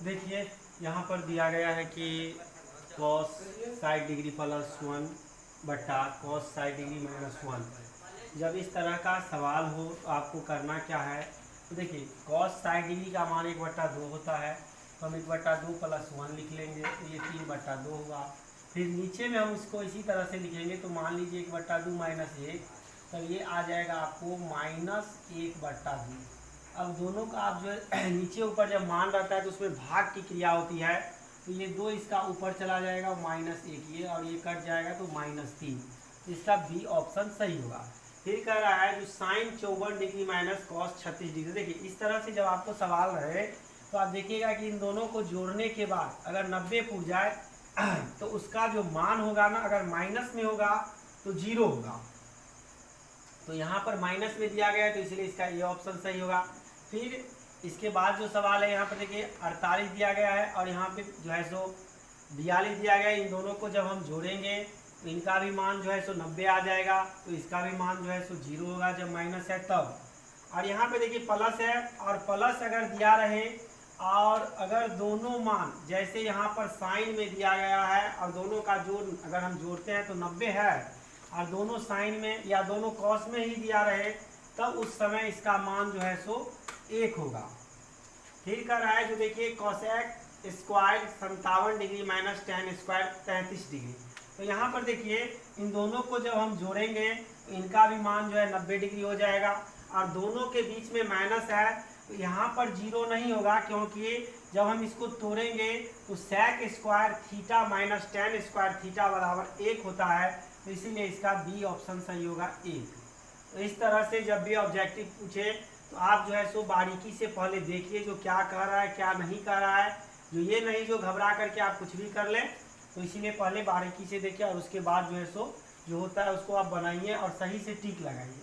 देखिए यहाँ पर दिया गया है कि कॉस 60 डिग्री प्लस 1 बट्टा कॉस 60 डिग्री माइनस 1। जब इस तरह का सवाल हो तो आपको करना क्या है, तो देखिए कॉस 60 डिग्री का मान 1/2 होता है, तो हम 1/2 प्लस 1 लिख लेंगे, तो ये 3/2 होगा। फिर नीचे में हम इसको इसी तरह से लिखेंगे, तो मान लीजिए 1/2 माइनस 1, तो ये आ जाएगा आपको -1/2। अब दोनों का आप जो है नीचे ऊपर जब मान रहता है तो उसमें भाग की क्रिया होती है, तो ये 2 इसका ऊपर चला जाएगा -1 ये, और ये कट जाएगा तो -3। इसका बी ऑप्शन सही होगा। फिर कह रहा है जो sine 54 degree minus cos 36 degree. देखिए इस तरह से जब आपको सवाल रहे तो आप देखिएगा कि इन दोनों को जोड़ने के बाद अगर 90 पूछ जाए तो उसका जो मान होगा ना, अगर माइनस में होगा तो 0 होगा। तो यहाँ पर माइनस में दिया गया है तो इसलिए इसका ये ऑप्शन सही होगा। फिर इसके बाद जो सवाल है यहाँ पर देखिए 48 दिया गया है और यहाँ पे जो है सो 42 दिया गया है। इन दोनों को जब हम जोड़ेंगे तो इनका भी मान जो है सो 90 आ जाएगा, तो इसका भी मान जो है सो 0 होगा जब माइनस है तब। और यहाँ पे देखिए प्लस है, और प्लस अगर दिया रहे और अगर दोनों मान जैसे यहाँ पर साइन में दिया गया है और दोनों का जोड़ अगर हम जोड़ते हैं तो 90 है, और दोनों साइन में या दोनों कॉस में ही दिया रहे तब उस समय इसका मान जो है सो 1 होगा। फिर कर रहा है जो देखिए cosec square 57 degree minus tan square 33 degree. तो यहाँ पर देखिए इन दोनों को जब हम जोड़ेंगे तो इनका भी मान जो है 90 डिग्री हो जाएगा, और दोनों के बीच में माइनस है तो यहाँ पर 0 नहीं होगा, क्योंकि जब हम इसको तोड़ेंगे तो sec square theta minus tan square theta बराबर 1 होता है, तो इसीलिए इसका बी ऑप्शन सही होगा 1। तो इस तरह से जब भी ऑब्जेक्टिव पूछे तो आप जो है सो बारीकी से पहले देखिए जो क्या कह रहा है क्या नहीं कह रहा है, जो ये नहीं जो घबरा करके आप कुछ भी कर लें। तो इसीलिए पहले बारीकी से देखिए और उसके बाद जो है सो जो होता है उसको आप बनाइए और सही से टिक लगाइए।